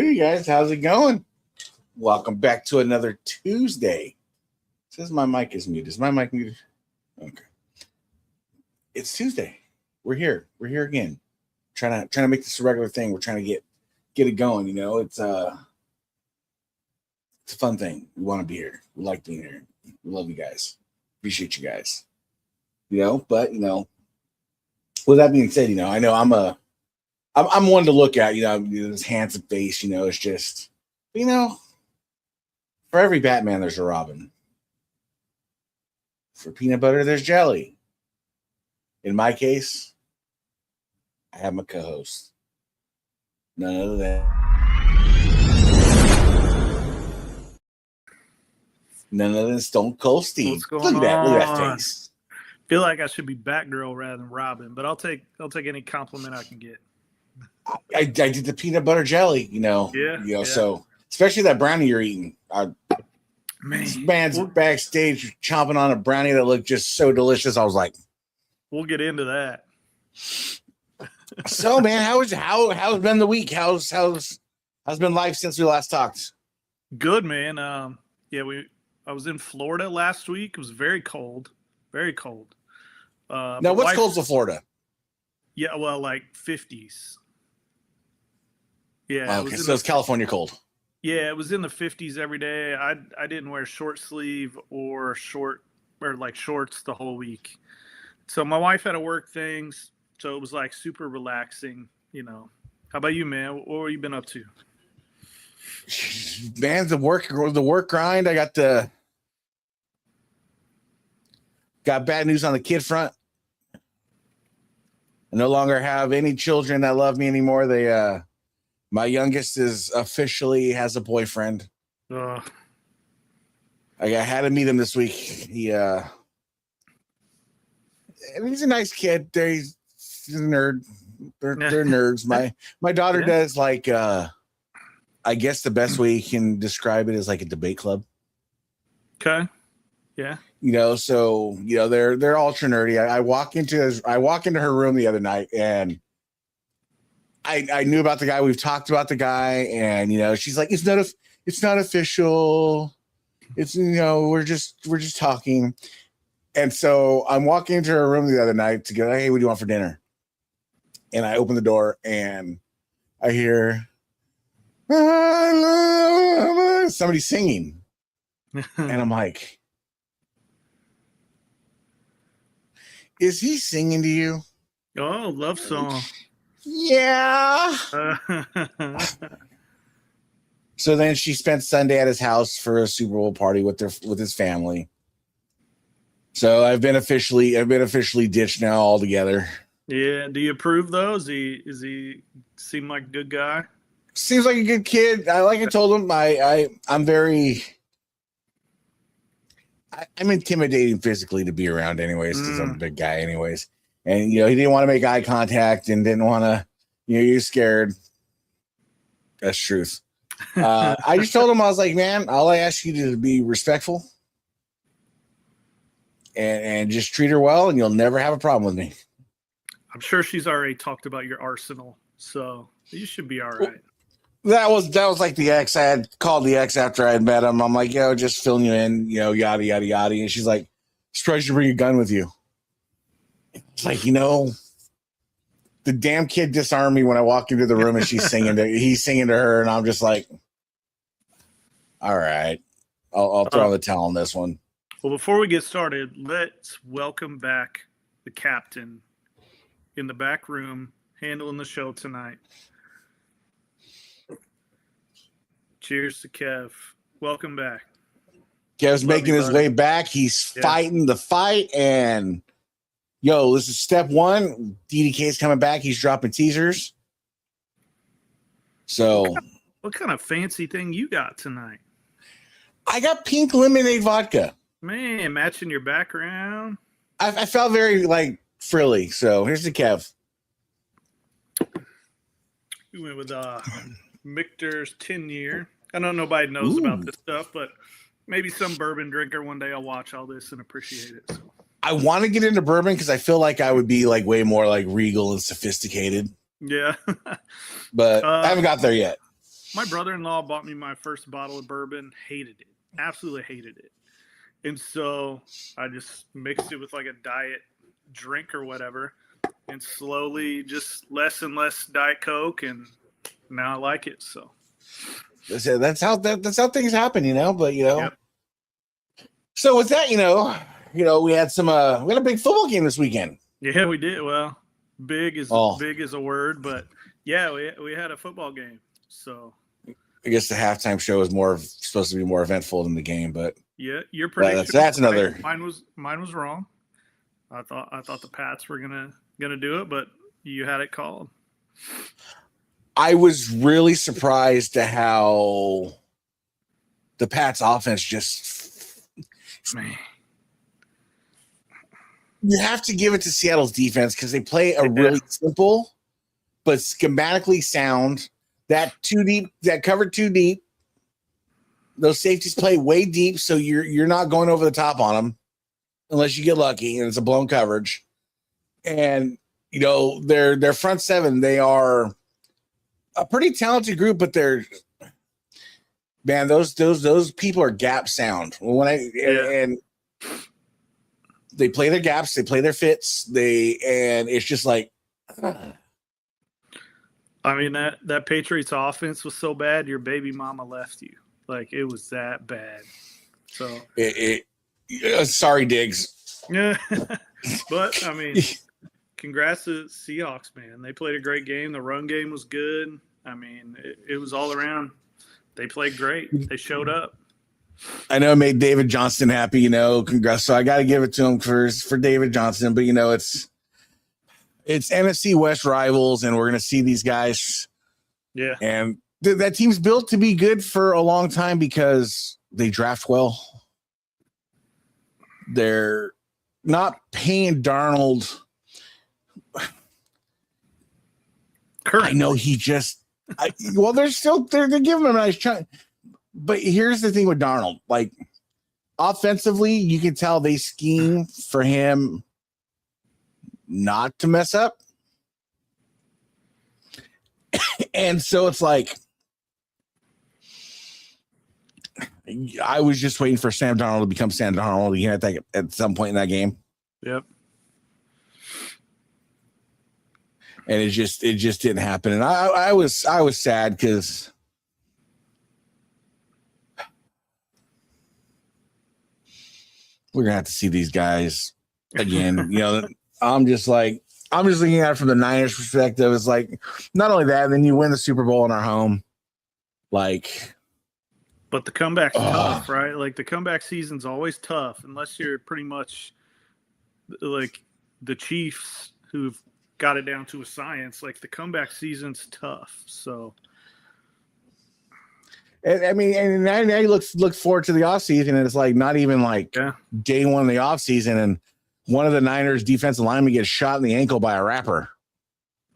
Hey guys, how's it going? Welcome back to another Tuesday. It says my mic is muted. Is my mic muted? Okay. It's Tuesday. We're here. We're here again. Trying to make this a regular thing. We're trying to get it going. You know, it's a fun thing. We want to be here. We like being here. We love you guys. Appreciate you guys. But with that being said, I know I'm one to look at, this handsome face, it's just, for every Batman, there's a Robin. For peanut butter, there's jelly. In my case, I have my co-host. None other than Stone Cold Steve. What's going Look at that on? face. Feel like I should be Batgirl rather than Robin, but I'll take any compliment I can get. I did the peanut butter jelly, Yeah. So especially that brownie you're eating. Man, Man's backstage chomping on a brownie that looked just so delicious. I was like, we'll get into that. so man, how's been the week? How's been life since we last talked? Good, man. I was in Florida last week. It was very cold. Very cold. Now, what's cold to Florida? Yeah, well, like 50s. Yeah. Okay, so it's California cold. Yeah, it was in the 50s every day. I didn't wear short sleeve or shorts the whole week. So my wife had to work things, so it was like super relaxing, How about you, man? What have you been up to? Man, the work grind. I got bad news on the kid front. I no longer have any children that love me anymore. My youngest officially has a boyfriend. I had to meet him this week. He's a nice kid. He's a nerd. They're nerds. My daughter does I guess the best way you can describe it is like a debate club. Okay. Yeah. So they're ultra nerdy. I walk into her room the other night and I knew about the guy. We've talked about the guy, and she's like, it's not official. It's we're just talking. And so I'm walking into her room the other night to go, hey, what do you want for dinner? And I open the door and I hear somebody singing, and I'm like, is he singing to you? Oh, love song. Yeah. So then she spent Sunday at his house for a Super Bowl party with his family. So I've been officially ditched now altogether. Yeah. Do you approve though? Is he seem like a good guy? Seems like a good kid. I told him, I'm intimidating physically to be around anyways, because I'm a big guy anyways. And, he didn't want to make eye contact and didn't want to, you're scared. That's truth. I just told him, I was like, man, all I ask you to be respectful and just treat her well, and you'll never have a problem with me. I'm sure she's already talked about your arsenal, so you should be all right. That was like the ex. I had called the ex after I had met him. I'm like, just filling you in, yada, yada, yada. And she's like, surprised you bring a gun with you. It's like, the damn kid disarmed me when I walk into the room and he's singing to her. And I'm just like, all right, I'll throw the towel on this one. Well, before we get started, let's welcome back the captain in the back room handling the show tonight. Cheers to Kev. Welcome back. Kev's making his way back. He's fighting the fight. And, this is step one. DDK's coming back. He's dropping teasers. So. What kind of fancy thing you got tonight? I got pink lemonade vodka. Man, matching your background. I felt very, frilly. So, here's the Kev. We went with Michter's 10-year. I know nobody knows about this stuff, but maybe some bourbon drinker one day will watch all this and appreciate it. So. I want to get into bourbon because I feel like I would be way more regal and sophisticated. Yeah. But I haven't got there yet. My brother-in-law bought me my first bottle of bourbon. Hated it. Absolutely hated it. And so I just mixed it with like a diet drink or whatever, and slowly just less and less Diet Coke, and now I like it. So that's how things happen, But yep. So with that, we had a big football game this weekend. Yeah, we did. Well, big is a word, but yeah, we had a football game. So I guess the halftime show is supposed to be more eventful than the game, but yeah, your prediction. That's another. Mine was wrong. I thought the Pats were gonna do it, but you had it called. I was really surprised at how the Pats offense just. Man. You have to give it to Seattle's defense because they play a really simple but schematically sound. That covered too deep. Those safeties play way deep, so you're not going over the top on them unless you get lucky and it's a blown coverage. And their front seven, they are a pretty talented group, but those people are gap sound. And they play their gaps, they play their fits, and it's just like. I mean, that Patriots offense was so bad, your baby mama left you. Like, it was that bad. So sorry, Diggs. Yeah, but I mean, congrats to Seahawks, man. They played a great game. The run game was good. I mean, it was all around. They played great. They showed up. I know it made David Johnston happy. Congrats. So I got to give it to him for David Johnston. But it's NFC West rivals, and we're going to see these guys. Yeah. And that team's built to be good for a long time because they draft well. They're not paying Darnold. I know he just. They're giving him a nice chance. But here's the thing with Darnold. Like, offensively, you can tell they scheme for him not to mess up. And so it's like, I was just waiting for Sam Darnold to become Sam Darnold again at some point in that game. Yep. And it just didn't happen. And I was sad because we're gonna have to see these guys again. I'm just looking at it from the Niners perspective. It's like, not only that, then you win the Super Bowl in our home. Like, but the comeback's tough, right? Like, the comeback season's always tough unless you're pretty much like the Chiefs who've got it down to a science. Like, the comeback season's tough. So, I mean, and now you look forward to the offseason, and it's like not even like day one of the offseason, and one of the Niners defensive linemen gets shot in the ankle by a rapper.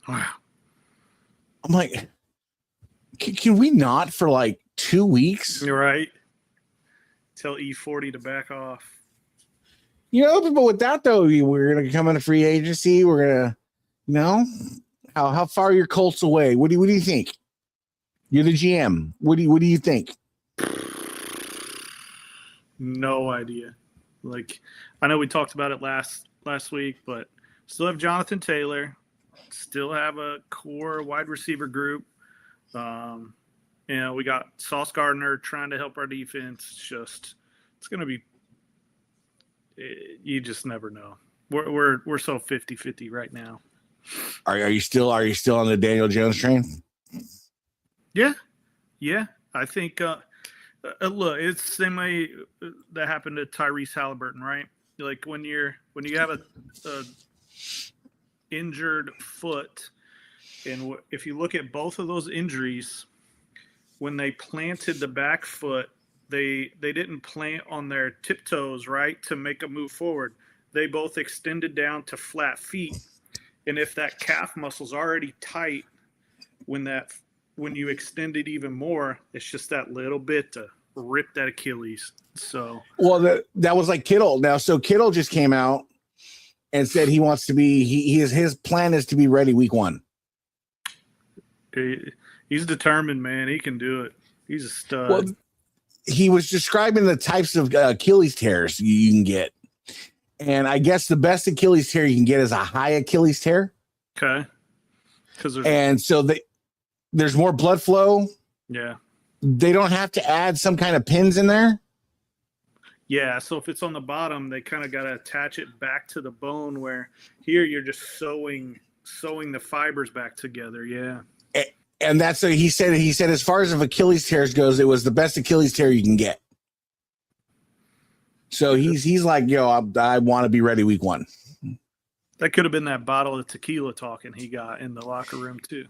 Wow. I'm like, can we not for like 2 weeks? You're right. Tell E40 to back off. But with that though, we're gonna come into free agency. We're gonna, how far are your Colts away? What do you think? You're the GM. What do you think? No idea. Like, I know we talked about it last week, but still have Jonathan Taylor, still have a core wide receiver group. We got Sauce Gardner trying to help our defense. It's going to be, you just never know. We're so 50-50 right now. Are you still on the Daniel Jones train? Yeah. I think, look, it's the same way that happened to Tyrese Halliburton, right? Like, when you have a injured foot, and if you look at both of those injuries, when they planted the back foot, they didn't plant on their tiptoes, right, to make a move forward. They both extended down to flat feet, and if that calf muscle's already tight, when you extend it even more, it's just that little bit to rip that Achilles. So, well, that was like Kittle. Now, so Kittle just came out and said he wants to be. His plan is to be ready week 1. He's determined, man. He can do it. He's a stud. Well, he was describing the types of Achilles tears you can get. And I guess the best Achilles tear you can get is a high Achilles tear. Okay. And so there's more blood flow. Yeah. They don't have to add some kind of pins in there. Yeah. So if it's on the bottom, they kind of got to attach it back to the bone, where here you're just sewing the fibers back together. Yeah. And that's what he said. He said, as far as Achilles tears goes, it was the best Achilles tear you can get. So he's like, yo, I want to be ready week 1. That could have been that bottle of tequila talking he got in the locker room too.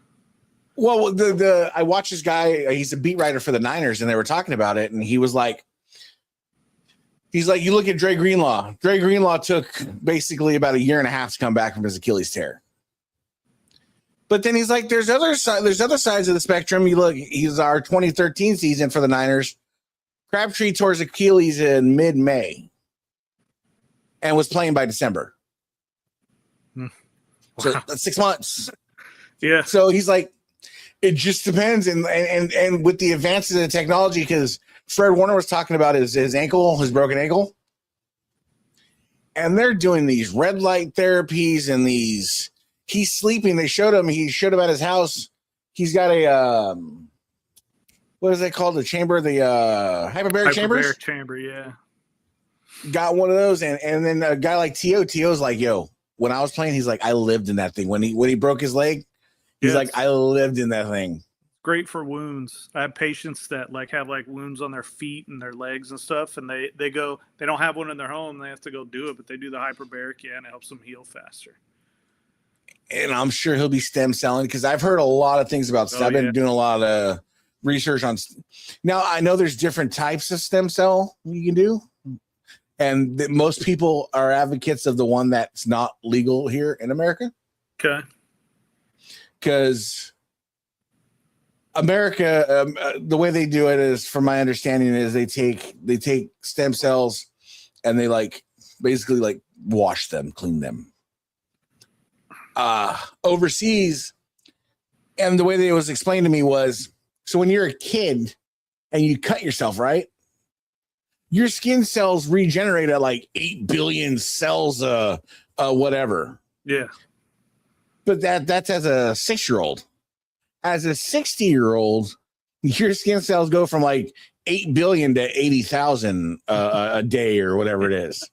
Well, I watched this guy. He's a beat writer for the Niners, and they were talking about it, and he's like, you look at Dre Greenlaw. Dre Greenlaw took basically about a year and a half to come back from his Achilles tear. But then he's like, there's other sides of the spectrum. You look, he's our 2013 season for the Niners. Crabtree tore his Achilles in mid-May and was playing by December. Wow. So that's 6 months. Yeah. So he's like, it just depends. And with the advances in technology, because Fred Warner was talking about his ankle, his broken ankle. And they're doing these red light therapies and he's sleeping. He showed him at his house. He's got a, what is that called? The chamber, the hyperbaric chambers? Hyperbaric chamber, yeah. Got one of those. And then a guy like T.O.'s like, yo, when I was playing, he's like, I lived in that thing. When he broke his leg, he's like, I lived in that thing. Great for wounds. I have patients that have wounds on their feet and their legs and stuff, and they don't have one in their home. They have to go do it, but they do the hyperbaric, and it helps them heal faster. And I'm sure he'll be stem celling, because I've heard a lot of things about. I've been doing a lot of research on. Now I know there's different types of stem cell you can do, and most people are advocates of the one that's not legal here in America. Okay. Because America, the way they do it is, from my understanding, is they take stem cells and they basically wash them, clean them. Overseas, and the way that it was explained to me was, so when you're a kid and you cut yourself, right, your skin cells regenerate at 8 billion cells, whatever. Yeah. But that's as a 6-year-old. As a 60-year-old, your skin cells go from 8 billion to 80,000 a day or whatever it is.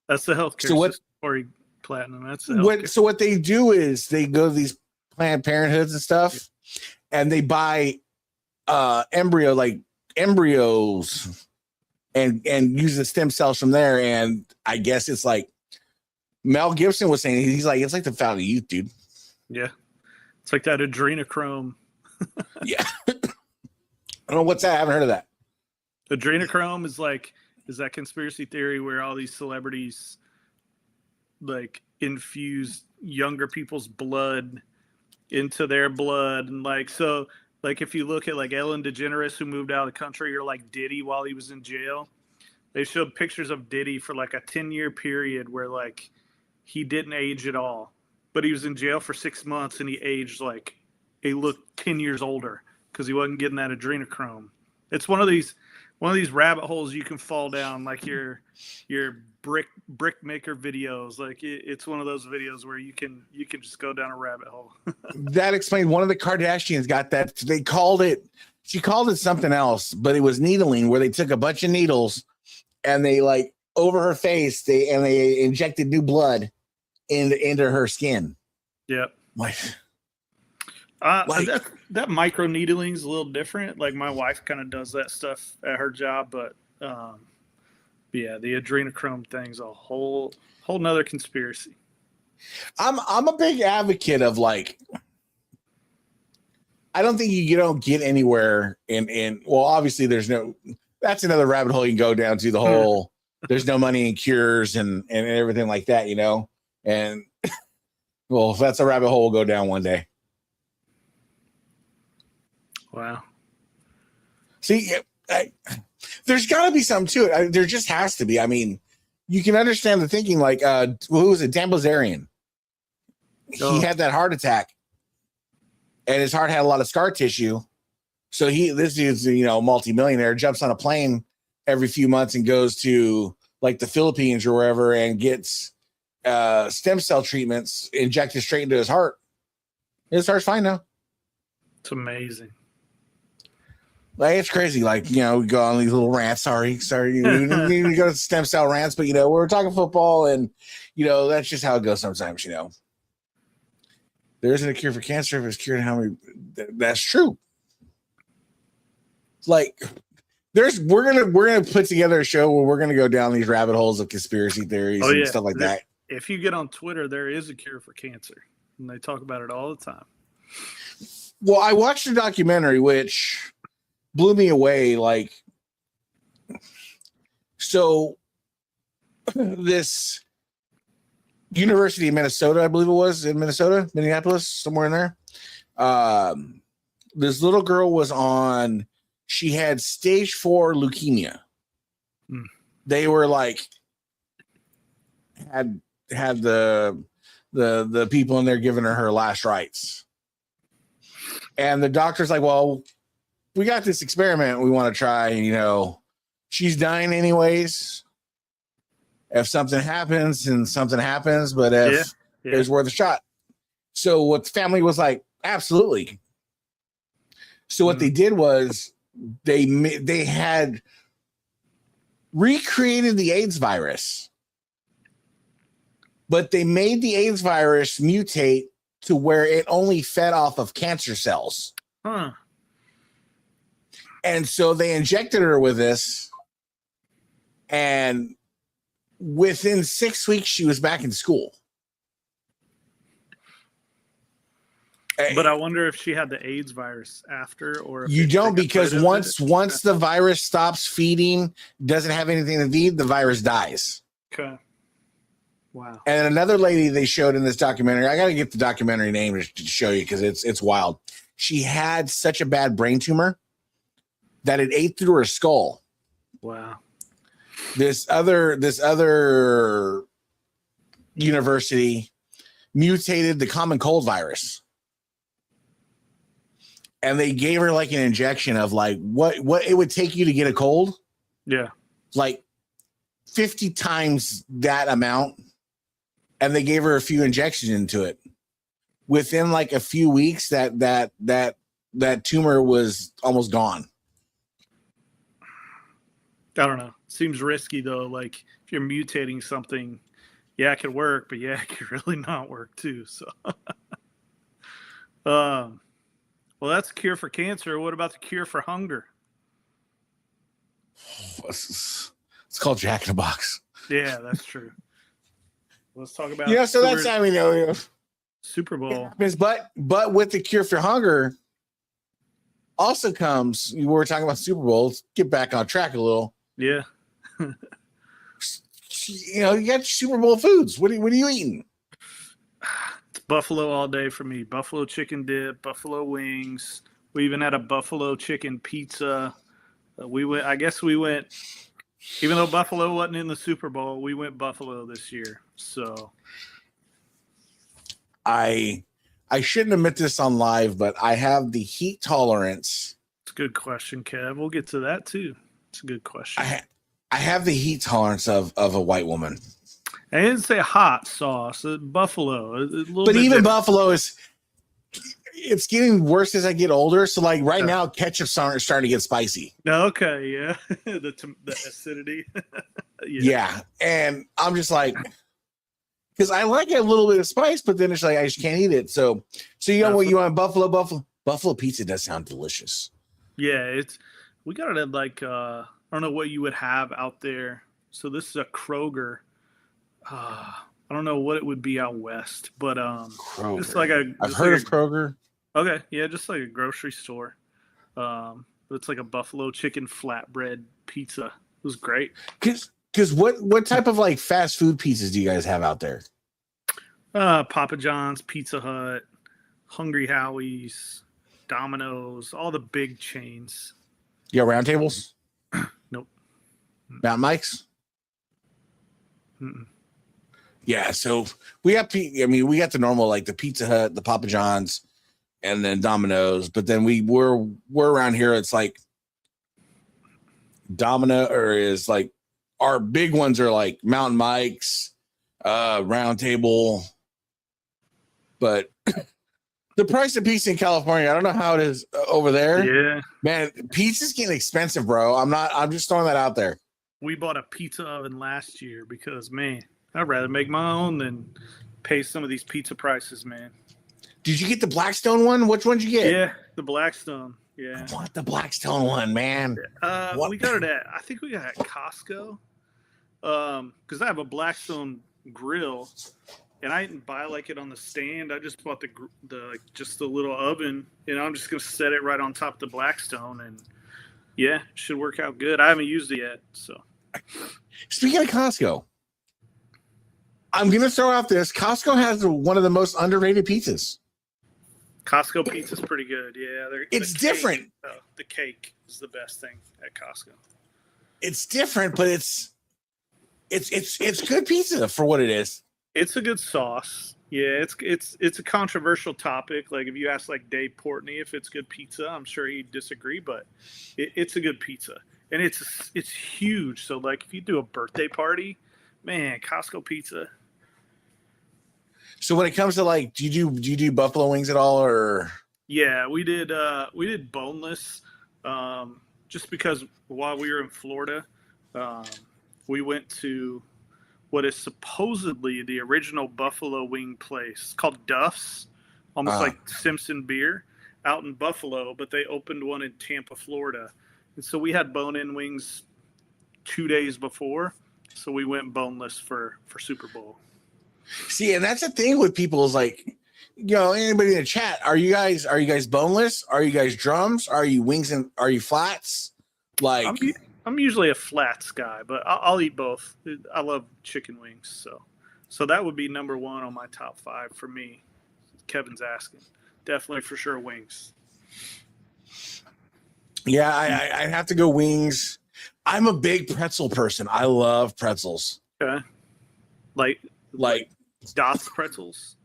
That's the healthcare system. Or platinum. That's the so what they do is they go to these Planned Parenthoods and stuff, and they buy embryos and use the stem cells from there. And I guess it's like Mel Gibson was saying, he's like, it's like the fountain of youth, dude. Yeah. It's like that adrenochrome. Yeah. I don't know what's that. I haven't heard of that. Adrenochrome is that conspiracy theory where all these celebrities infuse younger people's blood into their blood. And if you look at Ellen DeGeneres, who moved out of the country, or Diddy while he was in jail, they showed pictures of Diddy for a 10-year period where he didn't age at all. But he was in jail for 6 months and he aged he looked 10 years older because he wasn't getting that adrenochrome. It's one of these rabbit holes you can fall down, your brick maker videos. It's one of those videos where you can just go down a rabbit hole. That explained one of the Kardashians got that. She called it something else, but it was needling, where they took a bunch of needles and they over her face, they injected new blood into her skin. Yep. That micro needling is a little different. My wife kind of does that stuff at her job, but yeah, the adrenochrome thing's a whole nother conspiracy. I'm a big advocate of I don't think you don't get anywhere in well, obviously that's another rabbit hole you can go down to, the whole there's no money in cures and everything like that, and well, if that's a rabbit hole, we'll go down one day. Wow. See, there's got to be something to it. There just has to be. I mean, you can understand the thinking. Who was it? Dan Bilzerian. He had that heart attack, and his heart had a lot of scar tissue. So this dude's, multimillionaire, jumps on a plane every few months and goes to like the Philippines or wherever and gets stem cell treatments injected straight into his heart. His heart's fine now. It's amazing. Like, it's crazy. Like, we go on these little rants. Sorry. We go to stem cell rants, but we're talking football, and that's just how it goes sometimes. There isn't a cure for cancer if it's cured. That's true. Like, we're gonna put together a show where we're gonna go down these rabbit holes of conspiracy theories and stuff like that. If you get on Twitter, there is a cure for cancer, and they talk about it all the time. Well, I watched a documentary which blew me away. Like, so this University of Minnesota, I believe it was in Minnesota, Minneapolis, somewhere in there. This little girl was she had stage 4 leukemia. They were like, had the people in there giving her last rites. And the doctor's like, well, we got this experiment we want to try. She's dying anyways. If something happens, and something happens, but if it's worth a shot. So what the family was like, absolutely. So what they did was they had recreated the AIDS virus, but they made the AIDS virus mutate to where it only fed off of cancer cells. Huh. And so they injected her with this, and within 6 weeks, she was back in school. But I wonder if she had the AIDS virus after, or if you don't, because once the virus stops feeding, doesn't have anything to feed, the virus dies. Okay. Wow. And another lady they showed in this documentary, I got to get the documentary name to show you because it's wild. She had such a bad brain tumor that it ate through her skull. Wow. This other university mutated the common cold virus. And they gave her like an injection of like what it would take you to get a cold. Yeah. Like 50 times that amount. And they gave her a few injections into it. Within like a few weeks, that tumor was almost gone. I don't know. Seems risky though. Like if you're mutating something, it could work, but it could really not work too. So, well, that's a cure for cancer. What about the cure for hunger? It's called Jack in the Box. Yeah, that's true. Let's talk about so that's how we know. Super Bowl. But with the cure for hunger also comes, we were talking about Super Bowl. Let's get back on track a little. Yeah. You got Super Bowl foods. What are you eating? It's buffalo all day for me. Buffalo chicken dip, buffalo wings. We even had a buffalo chicken pizza. We went, even though Buffalo wasn't in the Super Bowl, we went Buffalo this year. So I shouldn't admit this on live, but I have the heat tolerance. It's a good question, Kev. We'll get to that too. It's a good question. I have the heat tolerance of a white woman. I didn't say hot sauce. Buffalo. But even Buffalo it's getting worse as I get older. So like right now, ketchup's starting to get spicy. Okay, yeah. the acidity. Yeah. And I'm just like, because I like a little bit of spice, but then it's like I just can't eat it. So what you want? Buffalo pizza does sound delicious. Yeah, we got it at like I don't know what you would have out there. So this is a Kroger. I don't know what it would be out west, but Kroger. It's like I've heard of Kroger. Okay, yeah, just like a grocery store. It's like a buffalo chicken flatbread pizza. It was great. Because what type of like fast food pizzas do you guys have out there? Papa John's, Pizza Hut, Hungry Howie's, Domino's, all the big chains. You got Round Tables? Nope. Mountain Mike's? Mm-mm. Yeah, so we got the normal, like the Pizza Hut, the Papa John's, and then Domino's. But then we're around here. It's like our big ones are like Mountain Mike's, Round Table. But the price of pizza in California, I don't know how it is over there. Yeah, man, pizza's getting expensive, bro. I'm just throwing that out there. We bought a pizza oven last year because, man, I'd rather make my own than pay some of these pizza prices, man. Did you get the Blackstone one? Which one did you get? Yeah, the Blackstone. Yeah. I want the Blackstone one, man. We got it I think we got it at Costco. Because I have a Blackstone grill, and I didn't buy like it on the stand. I just bought just the little oven, and I'm just gonna set it right on top of the Blackstone, and yeah, it should work out good. I haven't used it yet, so. Speaking of Costco, I'm gonna throw out this. Costco has one of the most underrated pizzas. Costco pizza's pretty good. Yeah, it's different. The cake is the best thing at Costco. It's different, but it's good pizza for what it is. It's a good sauce. Yeah, it's a controversial topic. Like if you ask like Dave Portney if it's good pizza, I'm sure he'd disagree, but it's a good pizza. And it's huge. So like if you do a birthday party, man, Costco pizza. So when it comes to like, do you do buffalo wings at all, or? Yeah, we did boneless, just because while we were in Florida, we went to what is supposedly the original buffalo wing place. It's called Duff's, almost like Simpson Beer, out in Buffalo, but they opened one in Tampa, Florida. And so we had bone-in wings 2 days before, so we went boneless for Super Bowl. See, and that's the thing with people is like, anybody in the chat, are you guys boneless? Are you guys drums? Are you wings and are you flats? Like I'm usually a flats guy, but I'll eat both. I love chicken wings, so that would be number one on my top 5 for me. Kevin's asking, definitely for sure wings. Yeah, I have to go wings. I'm a big pretzel person. I love pretzels. Okay, like Dots pretzels.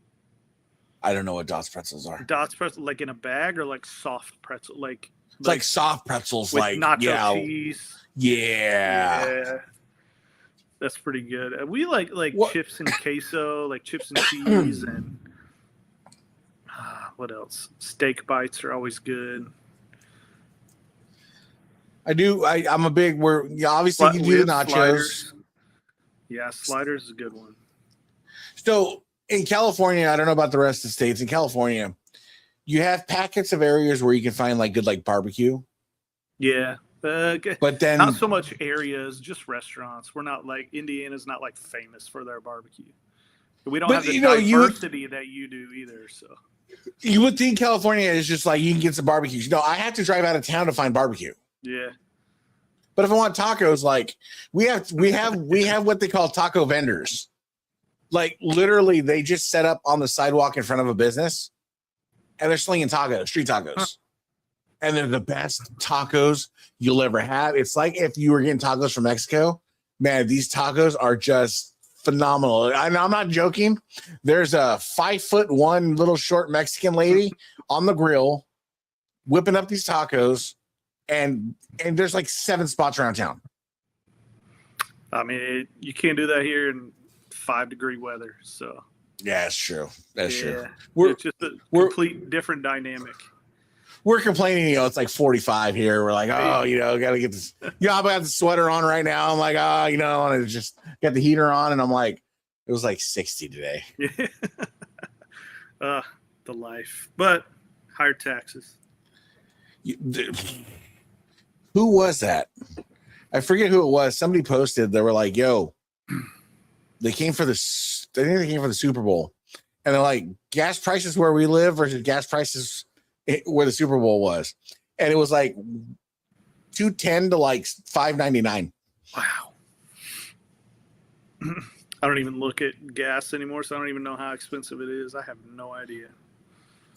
I don't know what Dots pretzels are. Dots pretzels, like in a bag, or like soft pretzel, like soft pretzels, with like nacho cheese. Yeah, that's pretty good. We like chips and queso, like chips and cheese, and what else? Steak bites are always good. I do. I'm a big. Obviously you do the nachos. Sliders. Yeah, sliders is a good one. So in California, I don't know about the rest of the states. In California, you have packets of areas where you can find like good like barbecue. Yeah. But then not so much areas, just restaurants. We're not like Indiana's not like famous for their barbecue. We don't have the diversity that you do either. So you would think California is just like you can get some barbecues. I have to drive out of town to find barbecue. Yeah. But if I want tacos, like we have what they call taco vendors. Like literally, they just set up on the sidewalk in front of a business, and they're slinging tacos, street tacos, and they're the best tacos you'll ever have. It's like if you were getting tacos from Mexico, man. These tacos are just phenomenal. I'm not joking. There's a 5'1" little short Mexican lady on the grill whipping up these tacos, and there's like 7 spots around town. I mean, you can't do that here in 5-degree weather. So yeah, it's true. That's true. It's just a complete different dynamic. We're complaining, it's like 45 here. We're like, gotta get this. I've got the sweater on right now. I'm like, and it's just got the heater on, and I'm like, it was like 60 today. Yeah. The life, but higher taxes. Who was that? I forget who it was. Somebody posted. They were like, "Yo, they came for this. I think they came for the Super Bowl, and they're like, gas prices where we live versus gas prices where the Super Bowl was, and it was like $2.10 to like $5.99. Wow. I don't even look at gas anymore, so I don't even know how expensive it is. I have no idea.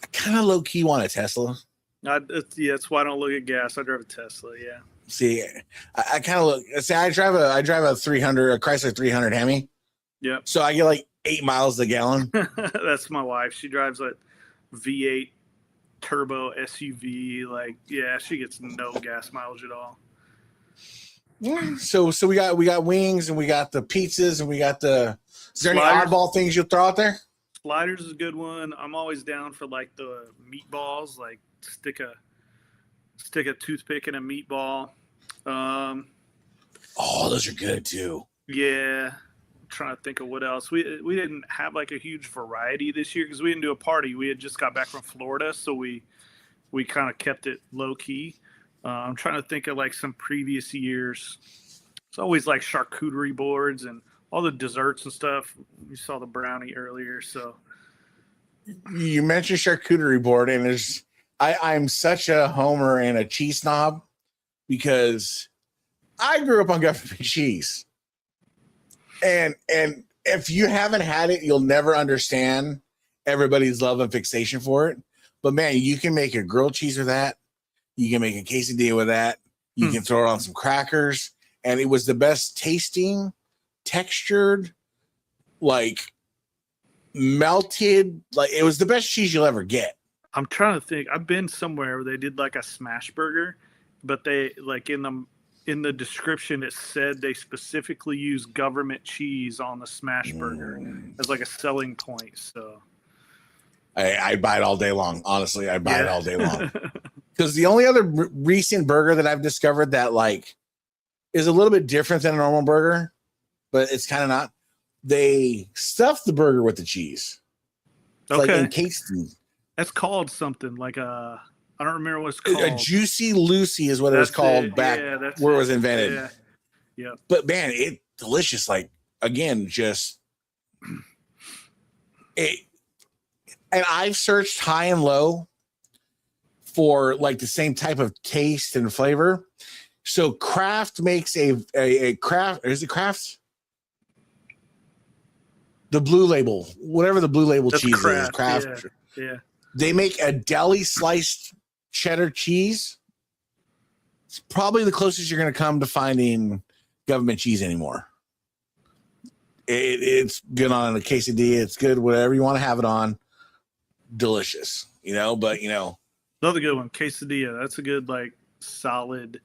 I kind of low key want a Tesla. That's why I don't look at gas. I drive a Tesla. Yeah. See, I kind of look. See, I drive a Chrysler 300 Hemi. Yeah. So I get like 8 miles a gallon. That's my wife. She drives a V8 turbo SUV. Like, yeah, she gets no gas mileage at all. Yeah. So we got wings, and we got the pizzas, and we got the. Is there Sliders. any oddball things you'll throw out there? Sliders is a good one. I'm always down for like the meatballs. Like stick a toothpick in a meatball. Oh, those are good too. Yeah. I'm trying to think of what else. We didn't have like a huge variety this year because we didn't do a party. We had just got back from Florida, so we kind of kept it low key. I'm trying to think of like some previous years. It's always like charcuterie boards and all the desserts and stuff. You saw the brownie earlier, so. You mentioned charcuterie board, and I'm such a homer and a cheese snob because I grew up on government cheese, and if you haven't had it, you'll never understand everybody's love and fixation for it. But man, you can make a grilled cheese with that. You can make a quesadilla with that. You can throw it on some crackers, and it was the best tasting, textured, like melted. Like it was the best cheese you'll ever get. I'm trying to think. I've been somewhere where they did like a smash burger, but they like in the description it said they specifically use government cheese on the smash burger as like a selling point. So I buy it all day long. Honestly, I buy it all day long. Because the only other recent burger that I've discovered that like is a little bit different than a normal burger, but it's kind of not. They stuff the burger with the cheese. It's like encased. That's called something like I don't remember what it's called. A Juicy Lucy is what it was called back where it was invented. Yeah. Yeah. But man, it's delicious. Like again, just it. And I've searched high and low for like the same type of taste and flavor. So Kraft makes a Kraft. Is it Kraft? The Blue Label, whatever the Blue Label cheese is, Kraft. Yeah. They make a deli sliced cheddar cheese. It's probably the closest you're going to come to finding government cheese anymore. It's good on a quesadilla. It's good, whatever you want to have it on. Delicious, but another good one, quesadilla. That's a good, like, solid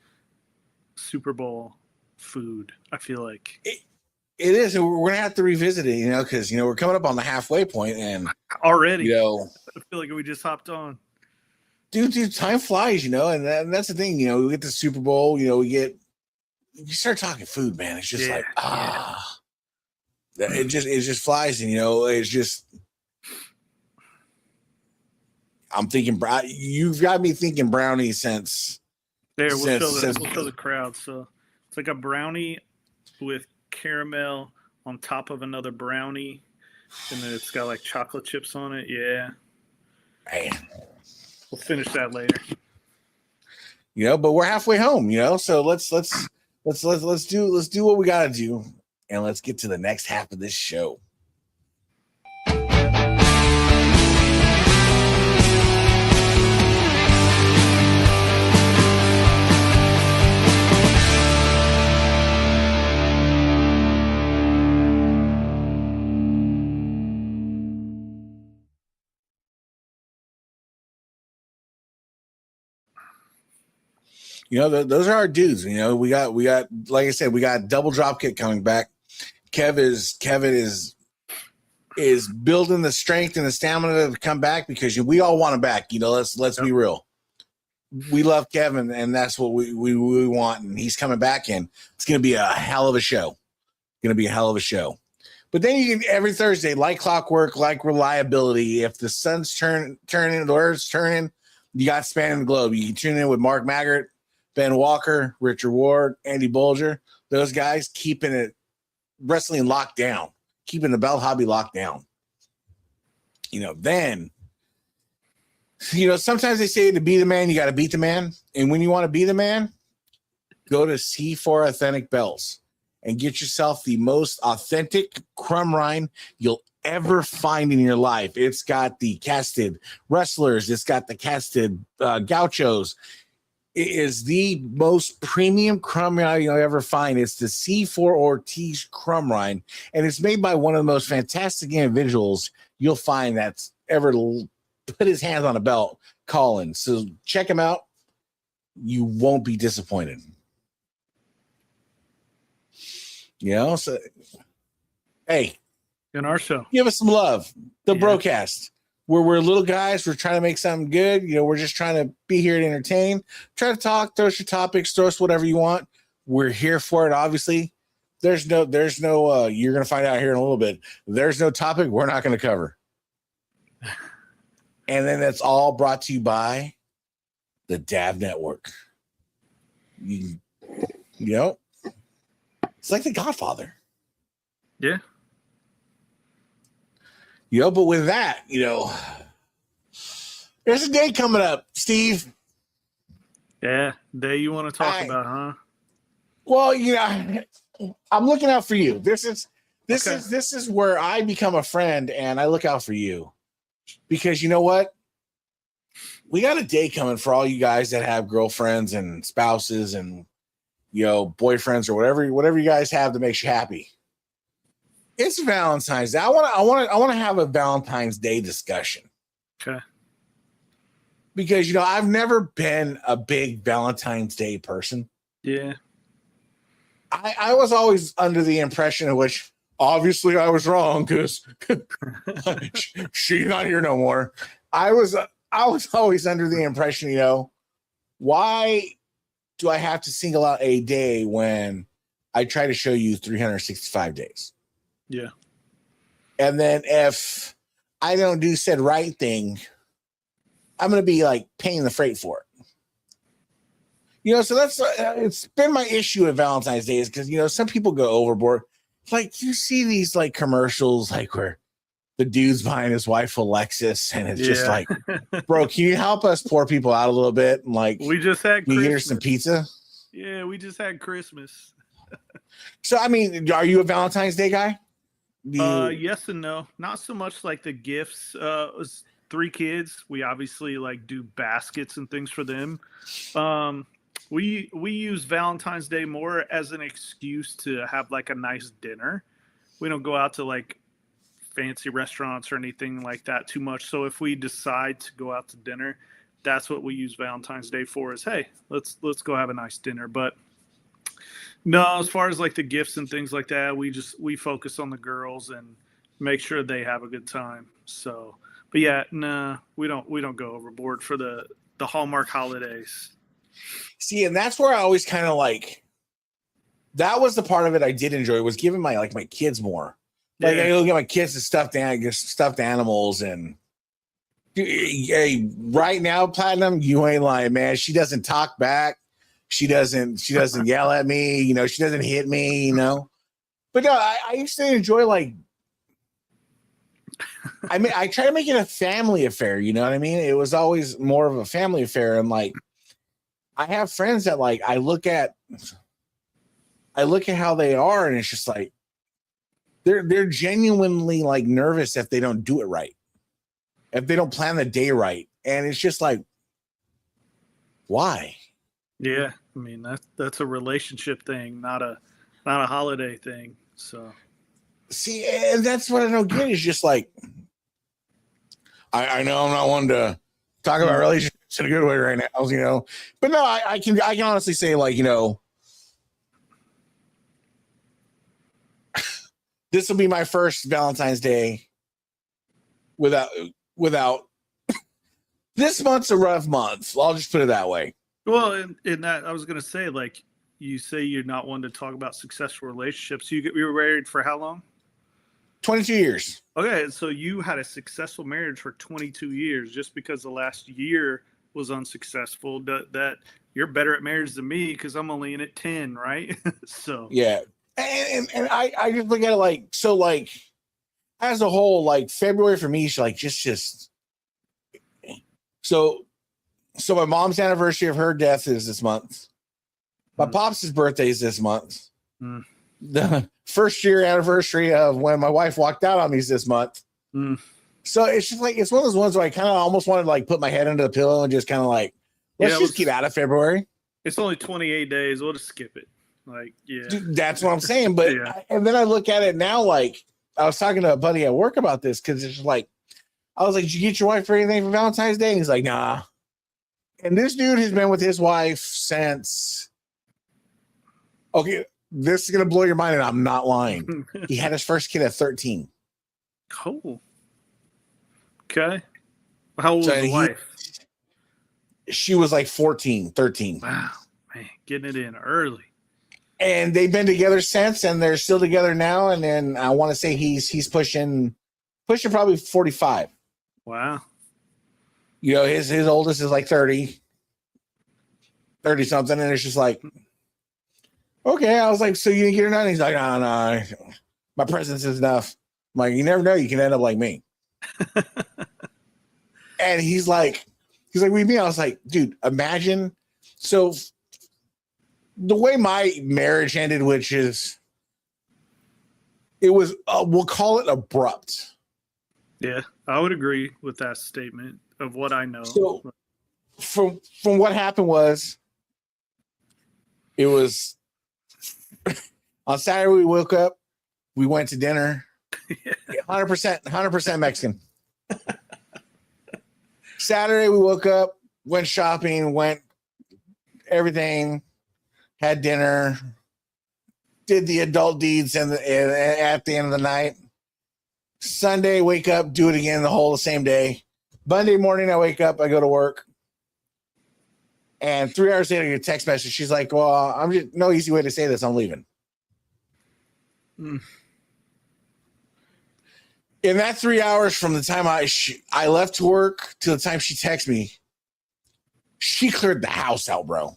Super Bowl food, I feel like. It is. And we're going to have to revisit it, because, we're coming up on the halfway point and already, I feel like we just hopped on. Dude, time flies, and that's the thing, we get the Super Bowl, you start talking food, man. It's just it just flies. And, it's just, I'm thinking, you've got me thinking brownie since. We'll show the crowd. So it's like a brownie with caramel on top of another brownie, and then it's got like chocolate chips on it. Yeah, man. We'll finish that later. But we're halfway home. So let's do what we gotta do, and let's get to the next half of this show. Those are our dudes. We got, like I said, we got double drop kick coming back. Kevin is building the strength and the stamina to come back because we all want him back. Let's be real. We love Kevin, and that's what we want. And he's coming back, and it's going to be a hell of a show. But then you can every Thursday, like clockwork, like reliability. If the sun's turning, the earth's turning, you got Spanning the Globe. You can tune in with Mark Maggart, Ben Walker, Richard Ward, Andy Bolger. Those guys keeping it wrestling locked down, keeping the belt hobby locked down. Then, sometimes they say to be the man, you got to beat the man. And when you want to be the man, go to C4 Authentic Belts and get yourself the most authentic crumb rind you'll ever find in your life. It's got the casted wrestlers. It's got the casted gauchos. It is the most premium crumb rind you'll ever find. It's the C4 Ortiz crumb rind, and it's made by one of the most fantastic individuals you'll find that's ever put his hands on a belt, Collins. So check him out. You won't be disappointed. You know, so hey, in our show, give us some love. The Yeah. Brocast. We're little guys. We're trying to make something good. You know, we're just trying to be here to entertain. Try to talk. Throw us your topics. Throw us whatever you want. We're here for it. Obviously, there's no. You're gonna find out here in a little bit. There's no topic we're not gonna cover. And then that's all brought to you by the Dab Network. You know, it's like The Godfather. Yeah. You know, but with that, you know, there's a day coming up, Steve. Yeah. Day you want to talk about, huh? Well, you know, I'm looking out for you. This is where I become a friend and I look out for you. Because you know what? We got a day coming for all you guys that have girlfriends and spouses and, you know, boyfriends or whatever you guys have that makes you happy. It's Valentine's Day. I want to have a Valentine's Day discussion. Okay. Because, you know, I've never been a big Valentine's Day person. Yeah. I was always under the impression of which obviously I was wrong because she's not here no more. I was always under the impression, you know, why do I have to single out a day when I try to show you 365 days? Yeah. And then if I don't do said right thing, I'm going to be like paying the freight for it. You know, so that's it's been my issue with Valentine's Day is because, you know, some people go overboard. Like you see these like commercials like where the dude's buying his wife a Lexus and it's just like, bro, can you help us poor people out a little bit? And like, we just had Christmas. You get her some Christmas. pizza. Yeah, we just had Christmas. So, I mean, are you a Valentine's Day guy? Yes and no. Not so much like the gifts. It was 3 kids. We obviously like do baskets and things for them. We use Valentine's Day more as an excuse to have like a nice dinner. We don't go out to like fancy restaurants or anything like that too much. So if we decide to go out to dinner, that's what we use Valentine's Day for is, hey, let's go have a nice dinner. But no, as far as like the gifts and things like that, we focus on the girls and make sure they have a good time. So, but yeah, no, we don't go overboard for the Hallmark holidays. See, and that's where I always kind of like, that was the part of it I did enjoy was giving my kids more. Like I look at my kids and stuffed animals and hey, right now, Platinum, you ain't lying, man. She doesn't talk back. She doesn't yell at me, you know, she doesn't hit me, you know. But no, I used to enjoy like I mean, I try to make it a family affair, you know what I mean? It was always more of a family affair. And like I have friends that like I look at how they are, and it's just like they're genuinely like nervous if they don't do it right, if they don't plan the day right, and it's just like, why? Yeah, I mean that's a relationship thing, not a holiday thing. So, see, and that's what I don't get is just like, I know I'm not one to talk about relationships in a good way right now, you know, but no, I can honestly say like, you know. This will be my first Valentine's Day without this month's a rough month. I'll just put it that way. Well, in that I was going to say, like you say, you're not one to talk about successful relationships. You were married for how long? 22 years. Okay, so you had a successful marriage for 22 years. Just because the last year was unsuccessful, that you're better at marriage than me because I'm only in it 10, right? So yeah. And I just look at it like, so like as a whole, like February for me is like just so my mom's anniversary of her death is this month. My pops' birthday is this month. The first year anniversary of when my wife walked out on me is this month. So it's just like, it's one of those ones where I kind of almost wanted to like put my head under the pillow and just kind of like, let's just get out of February. It's only 28 days. We'll just skip it. Like, yeah, dude, that's what I'm saying. But and then I look at it now, like I was talking to a buddy at work about this because it's just like, I was like, did you get your wife for anything for Valentine's Day? And he's like, nah. And this dude has been with his wife since. Okay, this is gonna blow your mind, and I'm not lying. He had his first kid at 13. Cool. Okay. How old So was the wife? She was like 14, 13. Wow, man, getting it in early. And they've been together since, and they're still together now. And then I want to say he's pushing probably 45. Wow. You know, his oldest is like 30 something, and it's just like, okay. I was like, so you didn't get her none? He's like, no, my presence is enough. I'm like, you never know, you can end up like me. And he's like, what do you mean? I was like, dude, imagine. So the way my marriage ended, which is, it was, we'll call it abrupt. Yeah, I would agree with that statement of what I know. So from what happened was, it was on Saturday we woke up, we went to dinner, 100% Mexican. Saturday we woke up, went shopping, went everything, had dinner, did the adult deeds and at the end of the night. Sunday, wake up, do it again the same day. Monday morning, I wake up, I go to work. And 3 hours later, I get a text message. She's like, well, I'm just, no easy way to say this, I'm leaving. In that 3 hours from the time I left to work to the time she texted me, she cleared the house out, bro.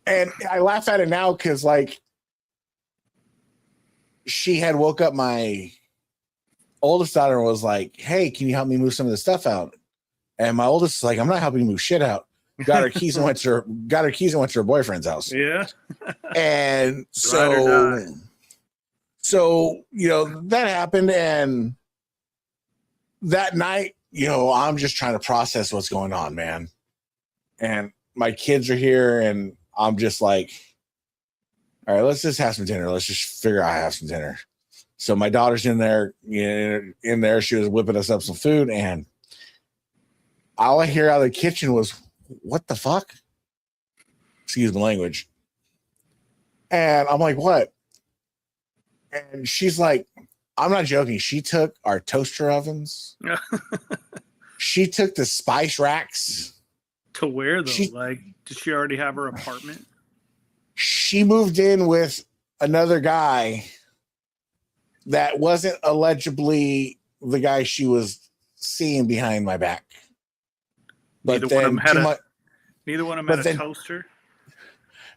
And I laugh at it now because, like, she had woke up my oldest daughter and was like, hey, can you help me move some of the stuff out? And my oldest is like, I'm not helping you move shit out. Got her keys and went to her boyfriend's house. Yeah. And so, you know, that happened. And that night, you know, I'm just trying to process what's going on, man. And my kids are here and I'm just like, all right, let's just have some dinner. Let's just figure out how to have some dinner. So my daughter's in there, she was whipping us up some food, and all I hear out of the kitchen was, what the fuck? Excuse the language. And I'm like, what? And she's like, I'm not joking. She took our toaster ovens. She took the spice racks. To where, though? Like, did she already have her apartment? She moved in with another guy that wasn't allegedly the guy she was seeing behind my back. But neither one of them had a toaster.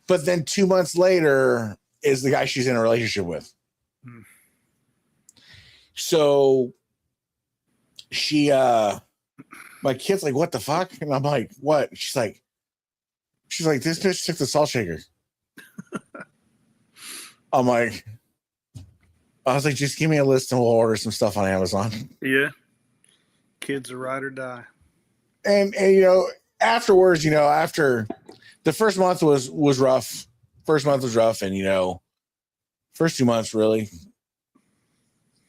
But then 2 months later is the guy she's in a relationship with. So she my kid's like, what the fuck? And I'm like, what? She's like, this bitch took the salt shaker. I was like, just give me a list and we'll order some stuff on Amazon. Yeah. Kids are ride or die. And you know, afterwards, you know, after the first month was rough. First month was rough, and you know, first 2 months really.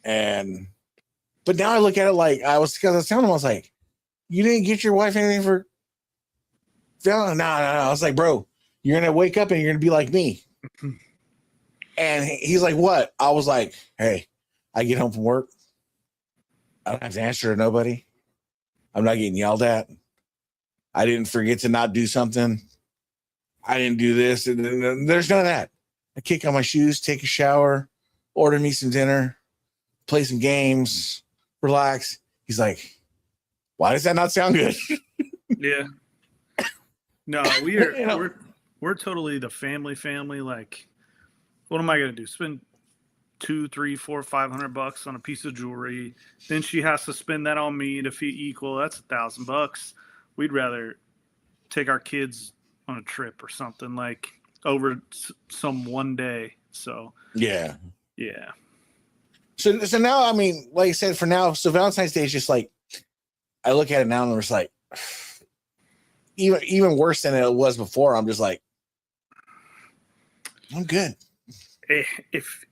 But now I look at it like I was telling him, I was like, you didn't get your wife anything for Valentine? No. I was like, bro, you're gonna wake up and you're gonna be like me. And he's like, what? I was like, hey, I get home from work. I don't have to answer to nobody. I'm not getting yelled at. I didn't forget to not do something. I didn't do this. And there's none of that. I kick on my shoes, take a shower, order me some dinner, play some games, relax. He's like, why does that not sound good? Yeah. No, we're totally the family. Like, what am I gonna do? Spend $200, $300, $400, $500 on a piece of jewelry? Then she has to spend that on me to fee equal. That's $1,000. We'd rather take our kids on a trip or something, like over some one day. So yeah. So now, I mean, like I said, for now, so Valentine's Day is just like, I look at it now and I'm just like, even worse than it was before. I'm just like, I'm good. If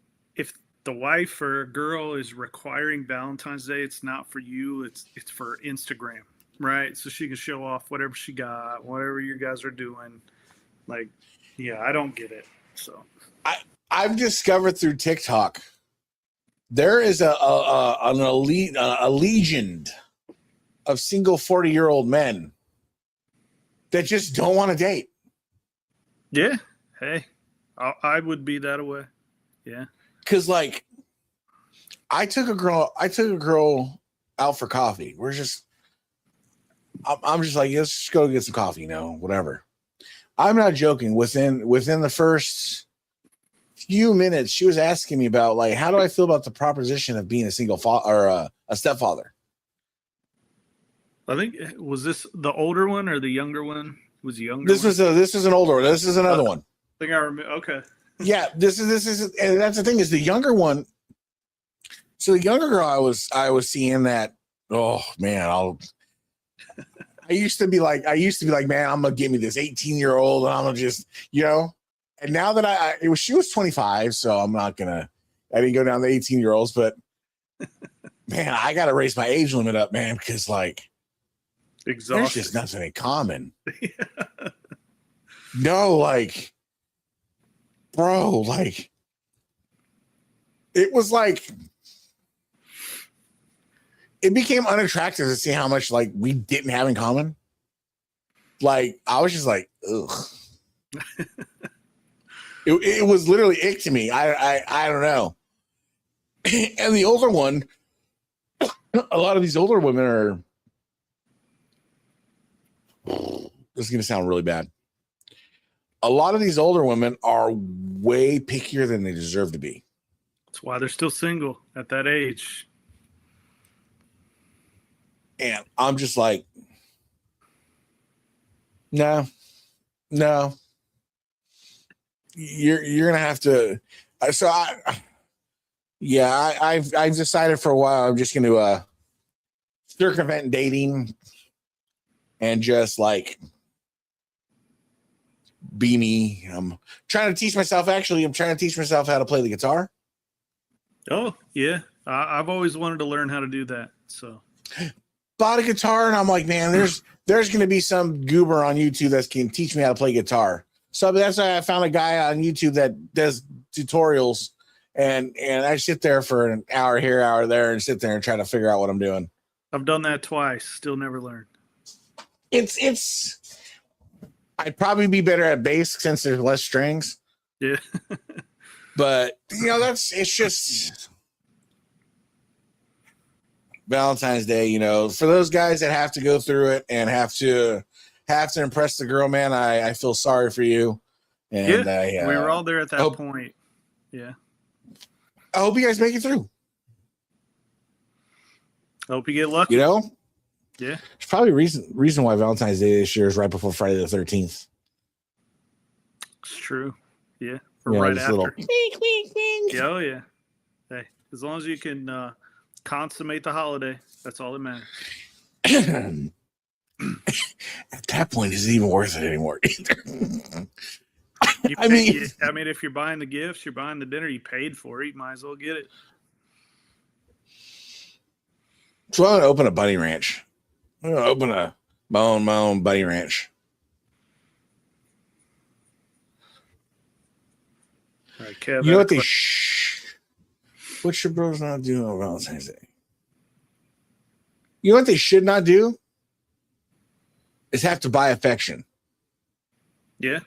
the wife or girl is requiring Valentine's Day, it's not for you. It's for Instagram. right? So she can show off whatever she got, whatever you guys are doing. Like, yeah, I don't get it. So I've discovered through TikTok there is an elite a legion of single 40-year-old men that just don't want to date. yeah, hey, I would be that way. Yeah, because like I took a girl out for coffee. I'm just like, let's just go get some coffee, whatever. I'm not joking. Within the first few minutes, she was asking me about like, how do I feel about the proposition of being a single father or a stepfather? I think was this the older one or the younger one? It was the younger. This was an older one. This is another one. I think I remember. Okay. Yeah, this is, and that's the thing is the younger one. So the younger girl I was seeing that. Oh man, I used to be like, man, I'm gonna give me this 18-year-old, and I'm gonna just, And now that she was 25, so I'm not gonna. I didn't go down to 18-year-olds, but man, I gotta raise my age limit up, man, because like, there's just nothing in common. Yeah. No, like, bro, like, it was like. It became unattractive to see how much like we didn't have in common. Like I was just like, ugh. it was literally ick to me. I don't know. And the older one, a lot of these older women are. This is gonna sound really bad. A lot of these older women are way pickier than they deserve to be. That's why they're still single at that age. And I'm just like, no, you're gonna have to. So I've decided for a while I'm just gonna circumvent dating and just like be me. I'm trying to teach myself how to play the guitar. Oh yeah, I've always wanted to learn how to do that. So. Bought a guitar and I'm like, man, there's going to be some goober on YouTube that can teach me how to play guitar. So that's why I found a guy on YouTube that does tutorials, and I sit there for an hour here, hour there, and sit there and try to figure out what I'm doing. I've done that twice, still never learned. It's I'd probably be better at bass since there's less strings. Yeah. But it's just Valentine's Day, for those guys that have to go through it and have to impress the girl, man, I feel sorry for you. And we were all there at that point. Yeah. I hope you guys make it through. I hope you get lucky. Yeah. There's probably reason why Valentine's Day this year is right before Friday the 13th. It's true. Yeah. Or right after. Little... Yeah, oh yeah. Hey, as long as you can consummate the holiday, that's all that matters. At that point, is it even worth it anymore? I mean, if you're buying the gifts, you're buying the dinner, you paid for it, you might as well get it. So I'm gonna open a bunny ranch. I'm gonna open my own bunny ranch. All right, Kev, you know what what should bros not do on Valentine's Day? You know what they should not do? Is have to buy affection. Yeah.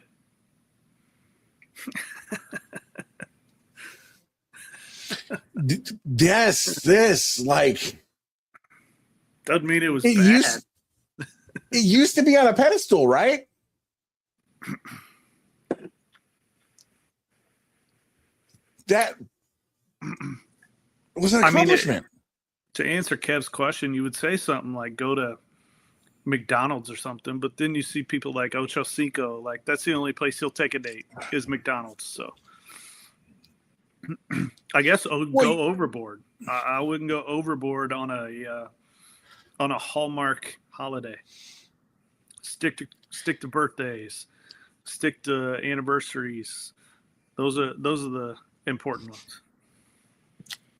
This like doesn't mean it was bad. It used to be on a pedestal, right? That was an accomplishment. To answer Kev's question, you would say something like go to McDonald's or something, but then you see people like Ocho Cinco, like that's the only place he'll take a date is McDonald's. So I guess go overboard. I wouldn't go overboard on a Hallmark holiday. Stick to birthdays, stick to anniversaries. Those are the important ones.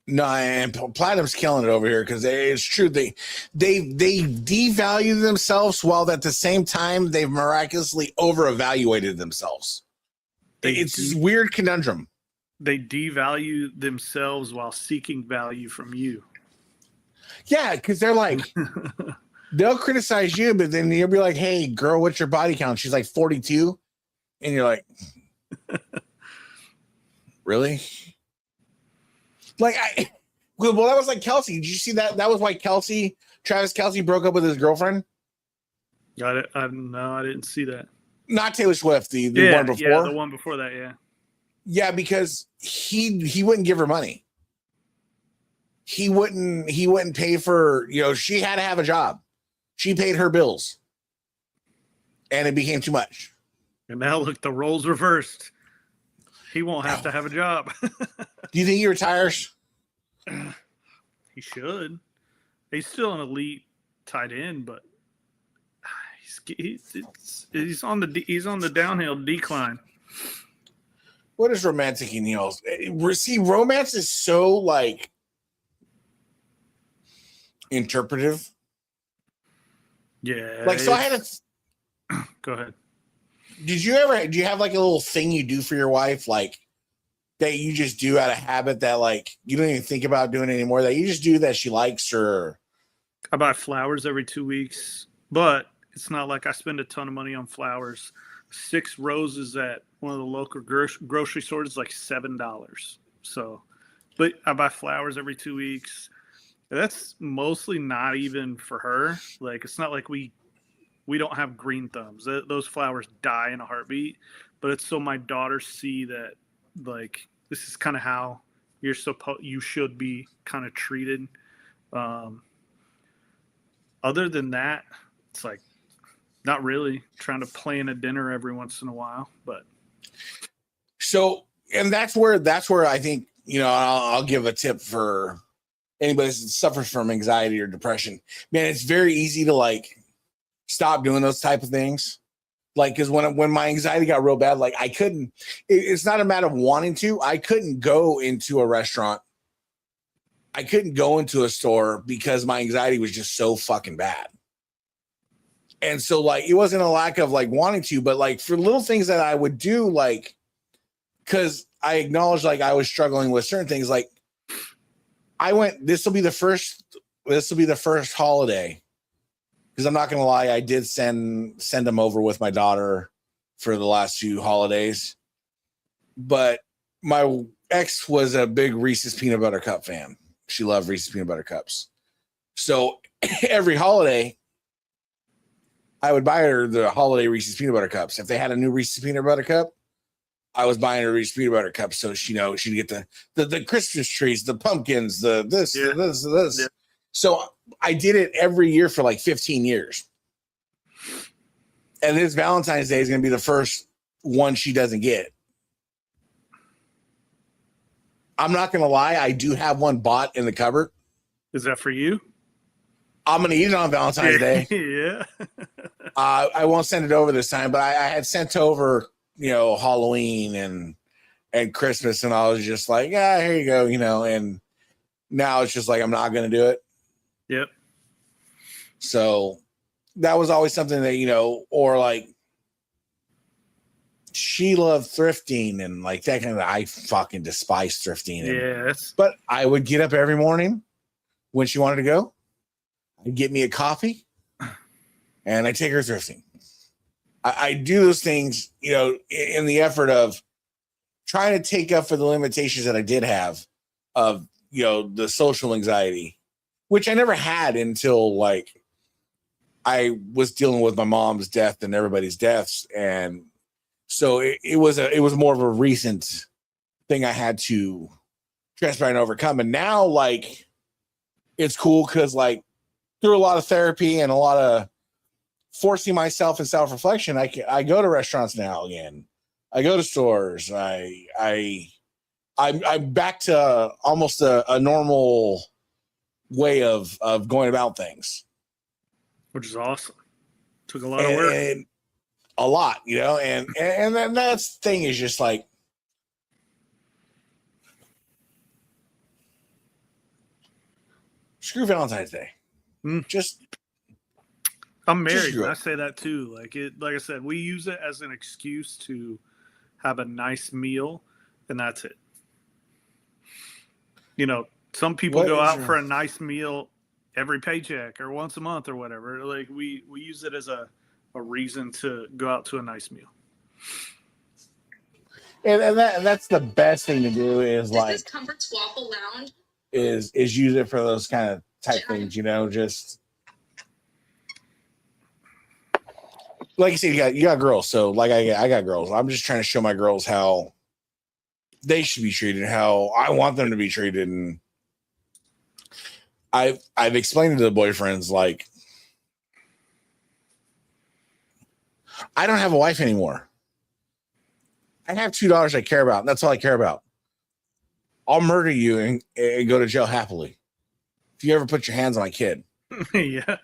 No, and Platinum's killing it over here because it's true. They devalue themselves while at the same time they've miraculously over-evaluated themselves. It's this weird conundrum. They devalue themselves while seeking value from you. Yeah, because they're like, they'll criticize you, but then you'll be like, hey, girl, what's your body count? She's like 42. And you're like, really? Like, well, that was like Kelsey. Did you see that? That was why Travis Kelsey broke up with his girlfriend. No, I didn't see that. Not Taylor Swift, the one before. Yeah, the one before that, yeah. Yeah, because he wouldn't give her money. He wouldn't pay for, she had to have a job. She paid her bills. And it became too much. And now look, the roles reversed. He won't have to have a job. Do you think he retires? He should. He's still an elite tight end, but he's on the downhill decline. What is romantic Neil's? See, romance is so like interpretive. Yeah. Like, so I had go ahead. Do you have like a little thing you do for your wife, like that you just do out of habit that like you don't even think about doing anymore, that you just do that she likes? Or I buy flowers every 2 weeks, but it's not like I spend a ton of money on flowers. 6 roses at one of the local grocery stores is like $7. So, but I buy flowers every 2 weeks. That's mostly not even for her. Like, it's not like we don't have green thumbs. Those flowers die in a heartbeat. But it's so my daughters see that, like, this is kind of how you should be kind of treated. Other than that, it's like not really trying to plan a dinner every once in a while. But so, and that's where I think, I'll give a tip for anybody that suffers from anxiety or depression. Man, it's very easy to like stop doing those type of things. Like, because when my anxiety got real bad, like I couldn't, it's not a matter of wanting to, I couldn't go into a restaurant. I couldn't go into a store because my anxiety was just so fucking bad. And so like, it wasn't a lack of like wanting to, but like for little things that I would do, like, cause I acknowledged like I was struggling with certain things. Like this will be the first holiday. Because I'm not going to lie, I did send them over with my daughter for the last few holidays. But my ex was a big Reese's Peanut Butter Cup fan. She loved Reese's Peanut Butter Cups. So every holiday, I would buy her the holiday Reese's Peanut Butter Cups. If they had a new Reese's Peanut Butter Cup, I was buying her Reese's Peanut Butter Cups. So she'd get the Christmas trees, the pumpkins, this. Yeah. So I did it every year for like 15 years. And this Valentine's Day is going to be the first one she doesn't get. I'm not going to lie. I do have one bought in the cupboard. Is that for you? I'm going to eat it on Valentine's Day. Yeah. I won't send it over this time, but I had sent over, Halloween and Christmas. And I was just like, yeah, here you go, and now it's just like, I'm not going to do it. Yep. So that was always something that, or like she loved thrifting and like that kind of, I fucking despise thrifting. Yes. But I would get up every morning when she wanted to go. I'd get me a coffee and I take her thrifting. I do those things, in the effort of trying to take up for the limitations that I did have of, the social anxiety, which I never had until like I was dealing with my mom's death and everybody's deaths. And so it was more of a recent thing I had to transpire and overcome. And now like, it's cool. Cause like through a lot of therapy and a lot of forcing myself in self-reflection, I go to restaurants now again. I go to stores. I'm back to almost a normal way of going about things, which is awesome. Took a lot of work. And a lot, and then that's thing is just like screw Valentine's Day. Just I'm married, and I say that too. Like I said, we use it as an excuse to have a nice meal, and that's it. You know, some people go out for a nice meal every paycheck or once a month or whatever. Like we use it as a reason to go out to a nice meal. And that's the best thing to do is like Comfort's Waffle Lounge is use it for those kind of type things, you know, just like you said, you got girls. So like I got girls. I'm just trying to show my girls how they should be treated, how I want them to be treated. And I've explained to the boyfriends, like, I don't have a wife anymore. I have $2 I care about, and that's all I care about. I'll murder you and go to jail happily if you ever put your hands on my kid. Yeah.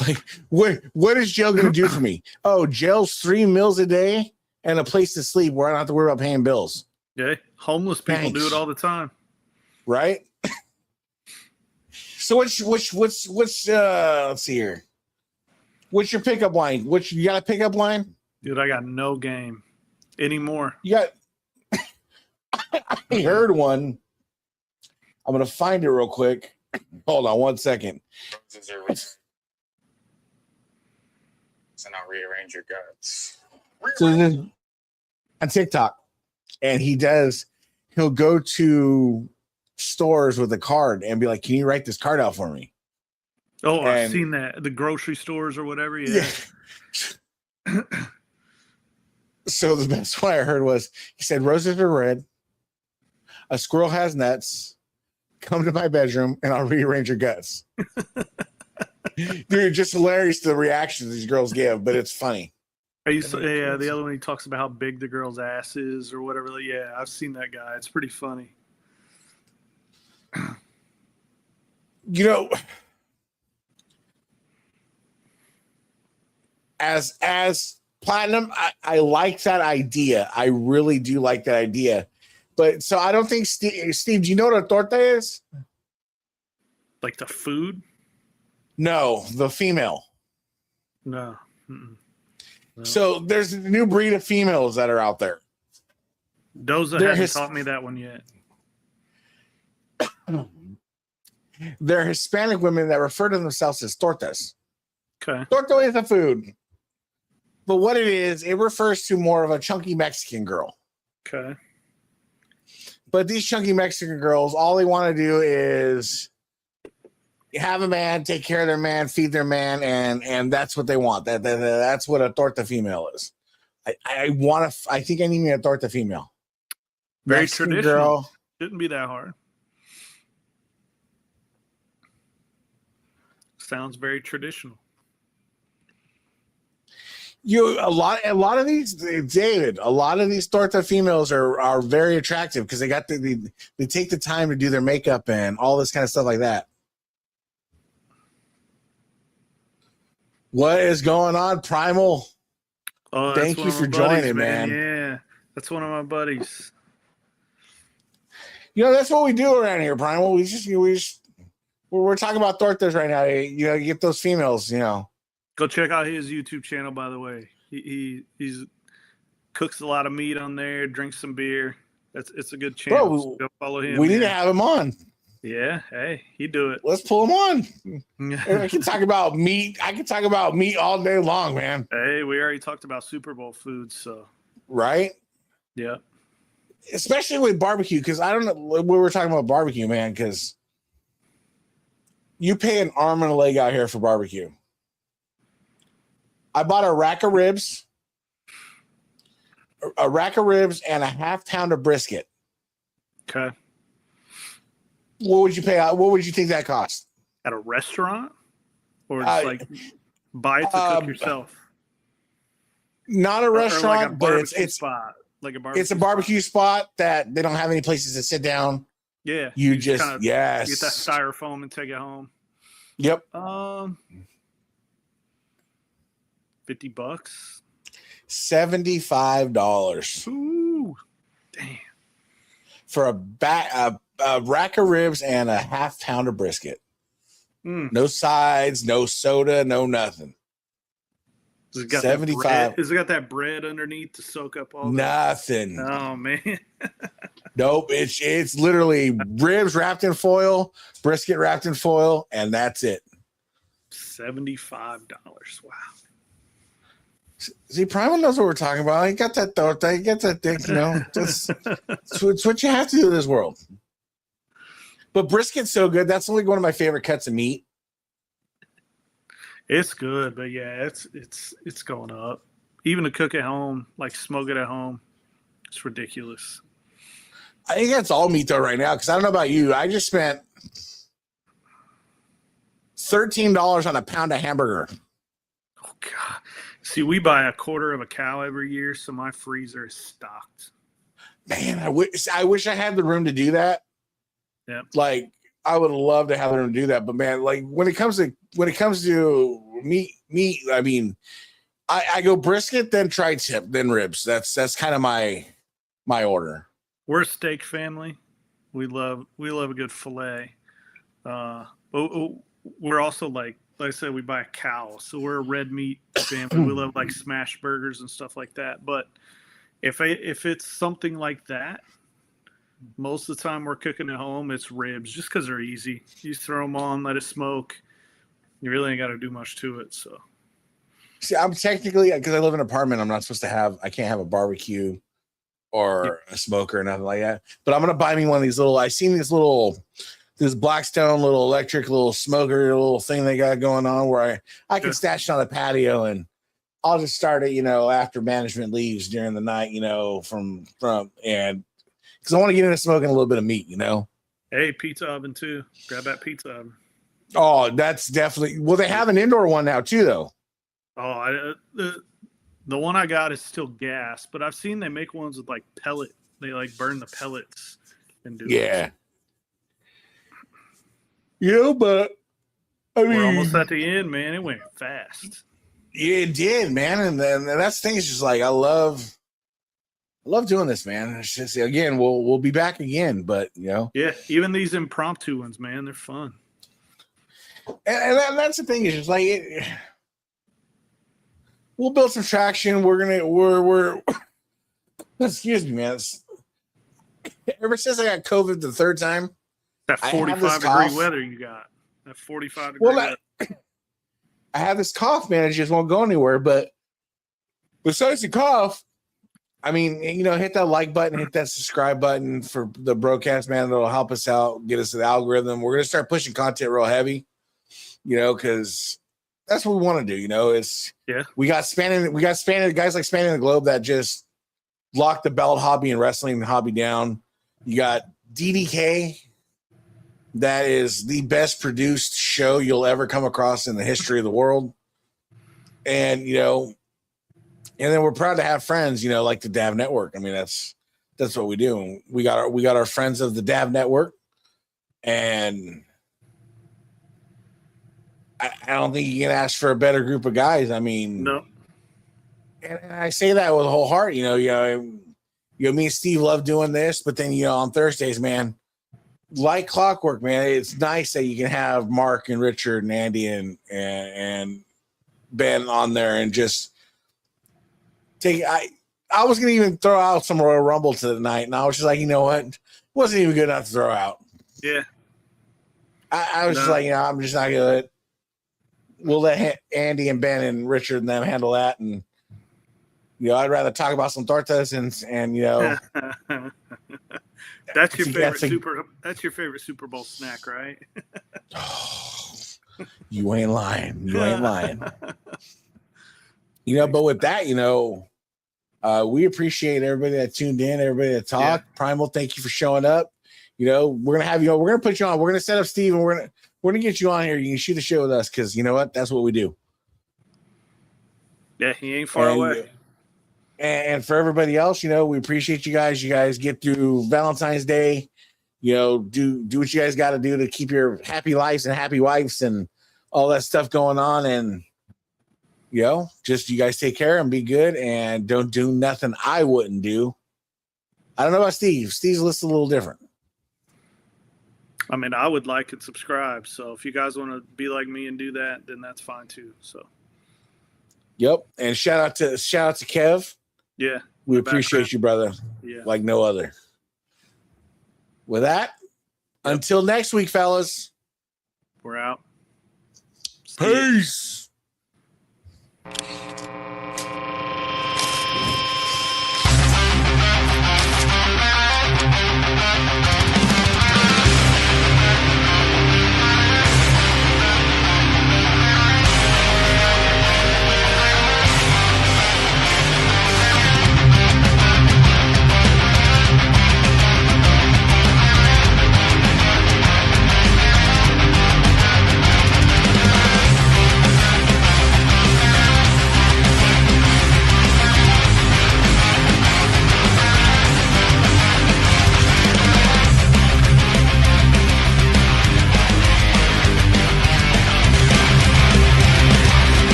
Like, what is jail going to do for me? Oh, jail's 3 meals a day and a place to sleep where I don't have to worry about paying bills. Yeah, homeless people do it all the time, right? So let's see here. What's your pickup line? You got a pickup line? Dude, I got no game anymore. You got I heard one. I'm gonna find it real quick. Hold on 1 second. So now rearrange your guts. So this is on TikTok, and he'll go to stores with a card and be like, "Can you write this card out for me?" Oh, I've seen that. The grocery stores or whatever. Yeah. So the best one I heard was, he said, "Roses are red. A squirrel has nuts. Come to my bedroom and I'll rearrange your guts." Dude, just hilarious the reactions these girls give, but it's funny. The other one, he talks about how big the girl's ass is or whatever. Yeah, I've seen that guy. It's pretty funny. You know, as Platinum, I like that idea. I really do like that idea. But so I don't think Steve, do you know what a torta is? Like the food? No, the female. No. No. So there's a new breed of females that are out there. Doza hasn't taught me that one yet. They're Hispanic women that refer to themselves as tortas. Okay. Torta is a food. But what it is, it refers to more of a chunky Mexican girl. Okay. But these chunky Mexican girls, all they want to do is have a man, take care of their man, feed their man, and that's what they want. That's what a torta female is. I think I need me a torta female. Very Mexican traditional. Girl. Shouldn't be that hard. Sounds very traditional. A lot of these, David, a lot of these torta females are very attractive because they got they take the time to do their makeup and all this kind of stuff like that. What is going on, Primal? Oh, thank you for joining, man. Yeah, that's one of my buddies. You know, that's what we do around here, Primal. We're talking about tortas right now. You know, you get those females, you know. Go check out his YouTube channel, by the way. He's cooks a lot of meat on there, drinks some beer. It's a good channel. Bro, so go follow him. We need to have him on. Yeah, hey, he do it. Let's pull him on. I can talk about meat. I can talk about meat all day long, man. Hey, we already talked about Superbowl foods, so right? Yeah. Especially with barbecue, because I don't know. We were talking about barbecue, man, because you pay an arm and a leg out here for barbecue. I bought a rack of ribs and a half pound of brisket. Okay. What would you pay out? What would you think that cost? At a restaurant? Or just like buy it to cook yourself? Not a restaurant, like but it's spot. Like a barbecue. It's a barbecue spot that they don't have any places to sit down. Yeah. You just yes. Get that styrofoam and take it home. Yep. $50. $75. Ooh. Damn. For a rack of ribs and a half pound of brisket. No sides, no soda, no nothing. Has it got 75. Has it got that bread underneath to soak up all Nothing. that? Oh man. Nope. It's literally ribs wrapped in foil, brisket wrapped in foil, and that's it. $75. Wow. See, Primal knows what we're talking about. He got that torta, he gets that dick, it's what you have to do in this world. But brisket's so good. That's only one of my favorite cuts of meat. It's good, but yeah, it's going up. Even to cook at home, like smoke it at home, it's ridiculous. I think that's all meat though right now, because I don't know about you. I just spent $13 on a pound of hamburger. Oh God. See, we buy a quarter of a cow every year, so my freezer is stocked. Man, I wish I had the room to do that. Yeah. Like I would love to have the room to do that, but man, like when it comes to meat, I mean, I go brisket, then tri-tip, then ribs. That's kind of my order. We're a steak family. We love a good fillet. We're also like I said, we buy a cow, so we're a red meat family. We love like smash burgers and stuff like that. But if it's something like that, most of the time we're cooking at home, it's ribs, just because they're easy. You just throw them on, let it smoke. You really ain't got to do much to it. So, see, I'm technically, because I live in an apartment, I can't have a barbecue or a smoker or nothing like that. But I'm gonna buy me one of these little. I seen this Blackstone little electric little smoker little thing they got going on where I can stash it on the patio, and I'll just start it, after management leaves during the night, from and because I want to get into smoking a little bit of meat, Hey, pizza oven too. Grab that pizza oven. Oh, that's definitely. Well, they have an indoor one now too, though. Oh, the one I got is still gas, but I've seen they make ones with like pellet. They like burn the pellets and do Yeah. it. But I mean, we're almost at the end, man. It went fast. Yeah, it did, man. And then that's the thing. It's just like I love doing this, man. It's just again, we'll be back again, but Yeah, even these impromptu ones, man, they're fun. And that's the thing is just like we'll build some traction. We're excuse me, man. Ever since I got COVID the third time, that 45-degree weather you got. That 45-degree weather. I have this cough, man. It just won't go anywhere. But besides the cough, I mean, hit that like button, hit that subscribe button for the Brocast, man. That'll help us out, get us to the algorithm. We're gonna start pushing content real heavy, because that's what we want to do. We got guys like Spanning the Globe that just locked the belt hobby and wrestling hobby down. You got DDK, that is the best produced show you'll ever come across in the history of the world. And and then we're proud to have friends, like the Dav Network. I mean, that's what we do. We got our friends of the Dav Network, and I don't think you can ask for a better group of guys. I mean, no. And I say that with a whole heart. Me and Steve love doing this, but then on Thursdays, man, like clockwork, man, it's nice that you can have Mark and Richard and Andy and Ben on there and just take. I was gonna even throw out some Royal Rumble tonight, and I was just like, you know what, wasn't even good enough to throw out. Yeah, I was just like, I'm just not gonna. We'll let Andy and Ben and Richard and them handle that, and I'd rather talk about some tortas and That's your favorite That's your favorite Super Bowl snack, right? You ain't lying. You ain't lying. But with that, we appreciate everybody that tuned in, everybody that talked. Yeah. Primal, thank you for showing up. We're gonna have you. We're gonna put you on. We're gonna set up Steve, and we're gonna get you on here. You can shoot the show with us because you know what? That's what we do. Yeah, he ain't far away. And for everybody else, we appreciate you guys. You guys get through Valentine's Day. Do what you guys got to do to keep your happy lives and happy wives and all that stuff going on. And just you guys take care and be good and don't do nothing I wouldn't do. I don't know about Steve. Steve's list a little different. I mean, I would like and subscribe. So if you guys want to be like me and do that, then that's fine too. So Yep. And shout out to Kev. yeah, We appreciate you, brother. yeah. Like no other. With that, until next week, fellas. We're out. See ya. Peace.